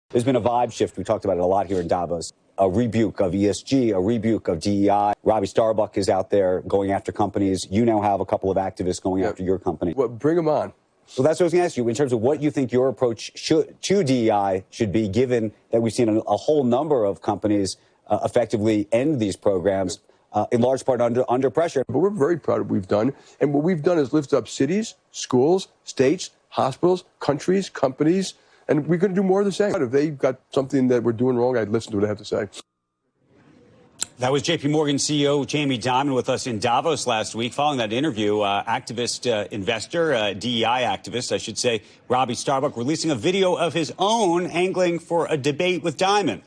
There's been a vibe shift. We talked about it a lot here in Davos. A rebuke of ESG, a rebuke of D.E.I. Robby Starbuck is out there going after companies. You now have a couple of activists going after your company. Well, bring them on. So that's what I was going to ask you, in terms of what you think your approach to D.E.I. should be, given that we've seen a whole number of companies effectively end these programs, in large part under pressure. But we're very proud of what we've done. And what we've done is lift up cities, schools, states, hospitals, countries, companies, and we're going to do more of the same. If they've got something that we're doing wrong, I'd listen to what they have to say. That was JPMorgan CEO Jamie Dimon with us in Davos last week. Following that interview, activist, investor, DEI activist, I should say, Robby Starbuck, releasing a video of his own angling for a debate with Dimon.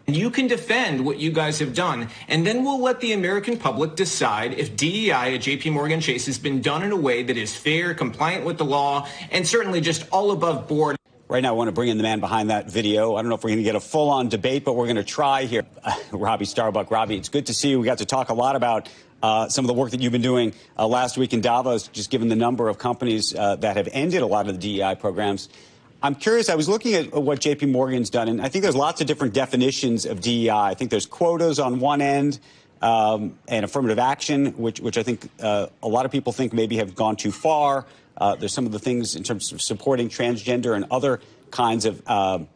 You can defend what you guys have done, and then we'll let the American public decide if DEI at JPMorgan Chase has been done in a way that is fair, compliant with the law, and certainly just all above board. Right now, I want to bring in the man behind that video. I don't know if we're going to get a full-on debate, but we're going to try here. Robby Starbuck. Robby, it's good to see you. We got to talk a lot about some of the work that you've been doing last week in Davos, just given the number of companies that have ended a lot of the DEI programs. I'm curious, I was looking at what JP Morgan's done, and I think there's lots of different definitions of DEI. I think there's quotas on one end and affirmative action, which I think a lot of people think maybe have gone too far. There's some of the things in terms of supporting transgender and other kinds of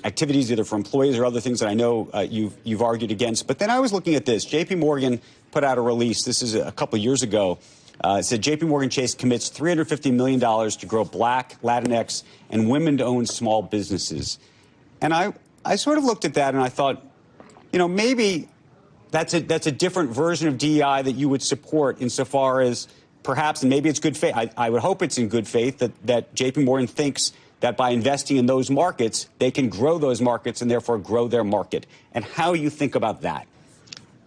activities, either for employees or other things that I know you've argued against. But then I was looking at this. JP Morgan put out a release. This is a couple of years ago. It said JPMorgan Chase commits $350 million to grow Black, Latinx, and women-owned small businesses. And I sort of looked at that and I thought, maybe that's a different version of DEI that you would support, insofar as perhaps, and maybe it's good faith. I would hope it's in good faith that JP Morgan thinks that by investing in those markets, they can grow those markets and therefore grow their market. And how you think about that?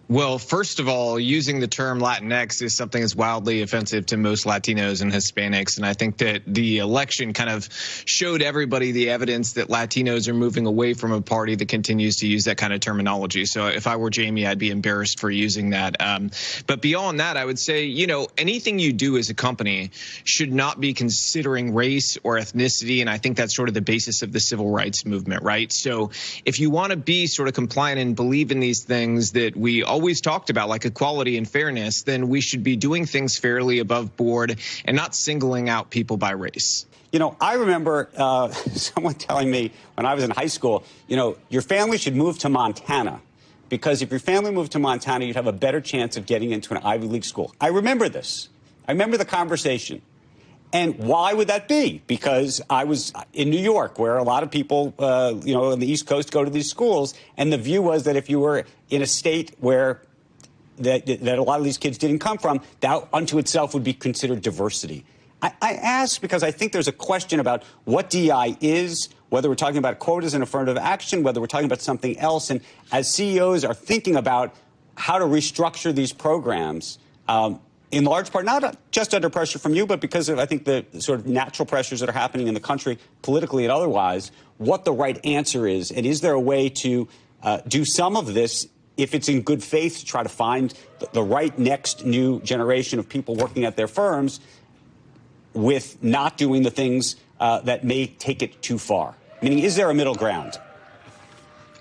Well, first of all, using the term Latinx is something that's wildly offensive to most Latinos and Hispanics. And I think that the election kind of showed everybody the evidence that Latinos are moving away from a party that continues to use that kind of terminology. So if I were Jamie, I'd be embarrassed for using that. But beyond that, I would say, anything you do as a company should not be considering race or ethnicity. And I think that's sort of the basis of the civil rights movement, right? So if you want to be sort of compliant and believe in these things that we always talked about, like equality and fairness, then we should be doing things fairly above board and not singling out people by race. I remember someone telling me when I was in high school, your family should move to Montana, because if your family moved to Montana, you'd have a better chance of getting into an Ivy League school. I remember this. I remember the conversation. And why would that be? Because I was in New York, where a lot of people, on the East Coast go to these schools. And the view was that if you were in a state where that a lot of these kids didn't come from, that unto itself would be considered diversity. I ask because I think there's a question about what DEI is, whether we're talking about quotas and affirmative action, whether we're talking about something else. And as CEOs are thinking about how to restructure these programs, in large part, not just under pressure from you, but because of, I think, the sort of natural pressures that are happening in the country, politically and otherwise, what the right answer is. And is there a way to do some of this, if it's in good faith, to try to find the right next new generation of people working at their firms with not doing the things that may take it too far? Meaning, is there a middle ground?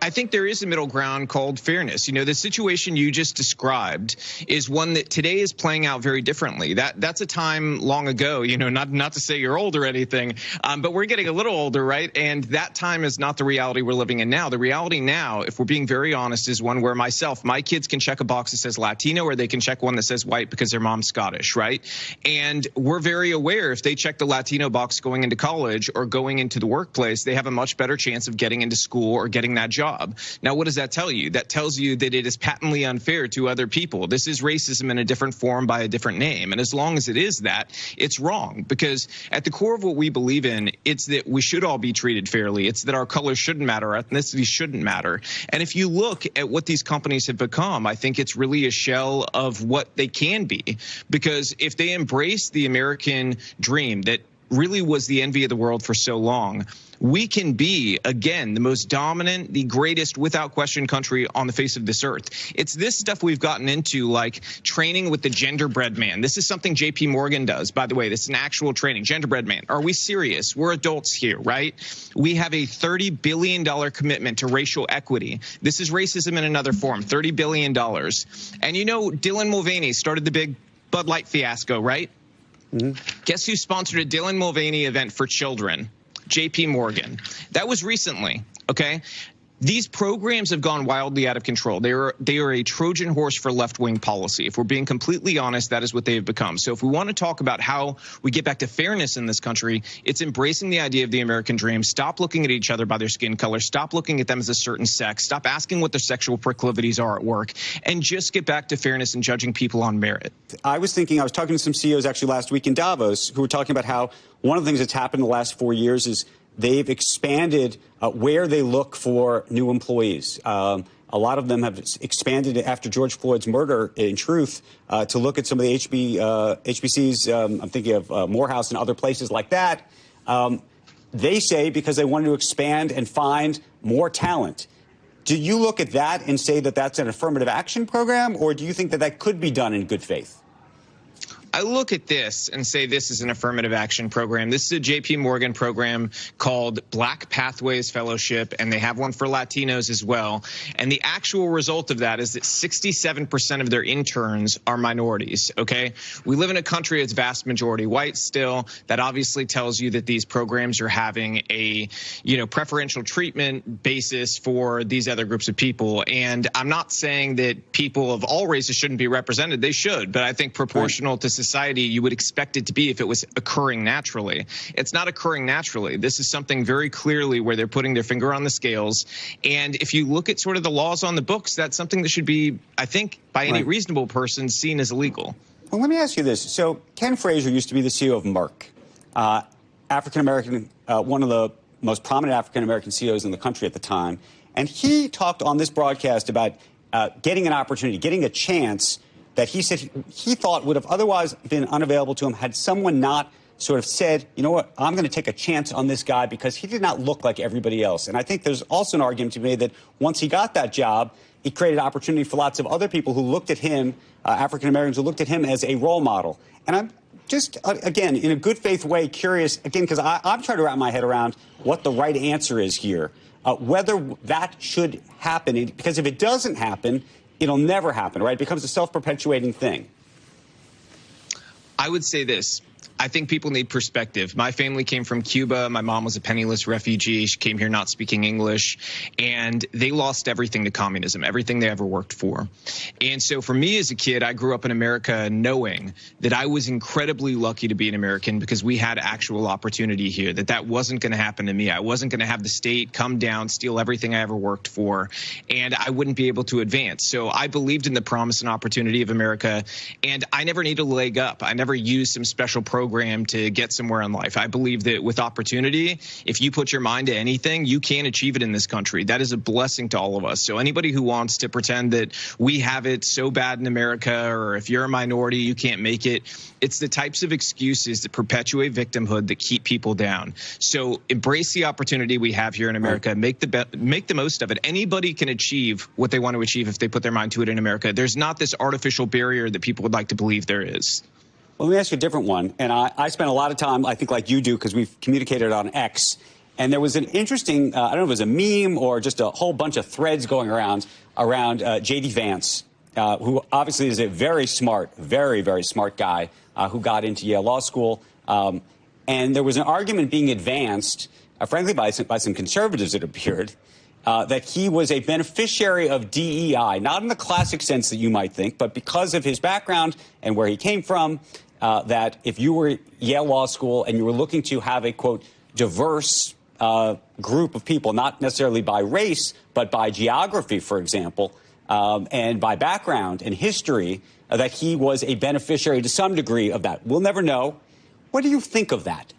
I think there is a middle ground called fairness. The situation you just described is one that today is playing out very differently. That's a time long ago, not to say you're old or anything, but we're getting a little older, right? And that time is not the reality we're living in now. The reality now, if we're being very honest, is one where my kids can check a box that says Latino, or they can check one that says white because their mom's Scottish, right? And we're very aware if they check the Latino box going into college or going into the workplace, they have a much better chance of getting into school or getting that job. Now, what does that tell you? That tells you that it is patently unfair to other people. This is racism in a different form by a different name. And as long as it is that, it's wrong, because at the core of what we believe in, it's that we should all be treated fairly. It's that our color shouldn't matter, our ethnicity shouldn't matter. And if you look at what these companies have become, I think it's really a shell of what they can be, because if they embrace the American dream that really was the envy of the world for so long. We can be, again, the most dominant, the greatest, without question, country on the face of this earth. It's this stuff we've gotten into, like training with the genderbread man. This is something JPMorgan does, by the way. This is an actual training. Genderbread man. Are we serious? We're adults here, right? We have a $30 billion commitment to racial equity. This is racism in another form, $30 billion. And you know, Dylan Mulvaney started the big Bud Light fiasco, right? Mm-hmm. Guess who sponsored a Dylan Mulvaney event for children? JPMorgan. That was recently, okay? These programs have gone wildly out of control. They are a Trojan horse for left-wing policy. If we're being completely honest, that is what they have become. So if we want to talk about how we get back to fairness in this country, it's embracing the idea of the American dream. Stop looking at each other by their skin color. Stop looking at them as a certain sex. Stop asking what their sexual proclivities are at work. And just get back to fairness and judging people on merit. I was talking to some CEOs actually last week in Davos who were talking about how one of the things that's happened in the last 4 years is they've expanded where they look for new employees. A lot of them have expanded after George Floyd's murder, in truth, to look at some of the HBCs. I'm thinking of Morehouse and other places like that. They say because they wanted to expand and find more talent. Do you look at that and say that that's an affirmative action program, or do you think that that could be done in good faith? I look at this and say this is an affirmative action program. This is a JPMorgan program called Black Pathways Fellowship, and they have one for Latinos as well. And the actual result of that is that 67% of their interns are minorities, okay? We live in a country that's vast majority white still. That obviously tells you that these programs are having a, preferential treatment basis for these other groups of people. And I'm not saying that people of all races shouldn't be represented. They should, but I think proportional to society, you would expect it to be if it was occurring naturally. It's not occurring naturally. This is something very clearly where they're putting their finger on the scales. And if you look at sort of the laws on the books, that's something that should be, I think, by any reasonable person seen as illegal. Well, let me ask you this. So Ken Frazier used to be the CEO of Merck, African-American, one of the most prominent African-American CEOs in the country at the time. And he talked on this broadcast about getting an opportunity, getting a chance that he said he thought would have otherwise been unavailable to him had someone not sort of said, you know what, I'm going to take a chance on this guy because he did not look like everybody else. And I think there's also an argument to be made that once he got that job, it created opportunity for lots of other people who looked at him, African-Americans who looked at him as a role model. And I'm just, again, in a good faith way, curious, again, because I'm trying to wrap my head around what the right answer is here, whether that should happen. Because if it doesn't happen, it'll never happen, right? It becomes a self-perpetuating thing. I would say this. I think people need perspective. My family came from Cuba. My mom was a penniless refugee. She came here not speaking English, and they lost everything to communism, everything they ever worked for. And so for me as a kid, I grew up in America knowing that I was incredibly lucky to be an American because we had actual opportunity here, that wasn't going to happen to me. I wasn't going to have the state come down, steal everything I ever worked for, and I wouldn't be able to advance. So I believed in the promise and opportunity of America, and I never needed a leg up. I never used some special program to get somewhere in life. I believe that with opportunity, if you put your mind to anything, you can achieve it in this country. That is a blessing to all of us. So anybody who wants to pretend that we have it so bad in America, or if you're a minority, you can't make it, it's the types of excuses that perpetuate victimhood that keep people down. So embrace the opportunity we have here in America. Make the most of it. Anybody can achieve what they want to achieve if they put their mind to it in America. There's not this artificial barrier that people would like to believe there is. Well, let me ask you a different one. And I spent a lot of time, I think like you do, because we've communicated on X. And there was an interesting, I don't know if it was a meme or just a whole bunch of threads going around J.D. Vance, who obviously is a very smart, very, very smart guy who got into Yale Law School. And there was an argument being advanced, frankly, by some conservatives, it appeared, that he was a beneficiary of D.E.I., not in the classic sense that you might think, but because of his background and where he came from, that if you were Yale Law School and you were looking to have a, quote, diverse group of people, not necessarily by race, but by geography, for example, and by background and history, that he was a beneficiary to some degree of that. We'll never know. What do you think of that?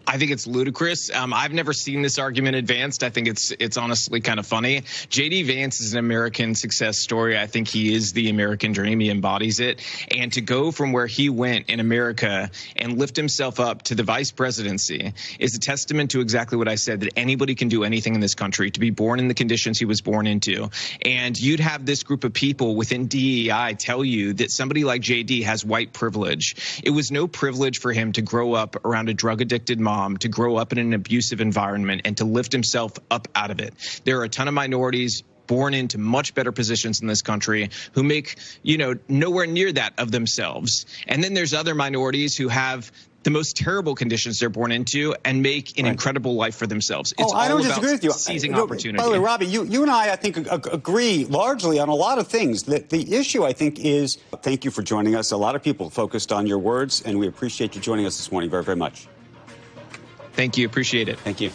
I think it's ludicrous. I've never seen this argument advanced. I think it's honestly kind of funny. J.D. Vance is an American success story. I think he is the American dream. He embodies it. And to go from where he went in America and lift himself up to the vice presidency is a testament to exactly what I said, that anybody can do anything in this country, to be born in the conditions he was born into. And you'd have this group of people within DEI tell you that somebody like J.D. has white privilege. It was no privilege for him to grow up around a drug-addicted mom, to grow up in an abusive environment, and to lift himself up out of it. There are a ton of minorities born into much better positions in this country who make, nowhere near that of themselves. And then there's other minorities who have the most terrible conditions they're born into and make an incredible life for themselves. It's I don't all disagree with you. Seizing opportunity. By the way, Robby, you and I think, agree largely on a lot of things. The issue, I think, is, thank you for joining us. A lot of people focused on your words, and we appreciate you joining us this morning very, very much. Thank you. Appreciate it. Thank you.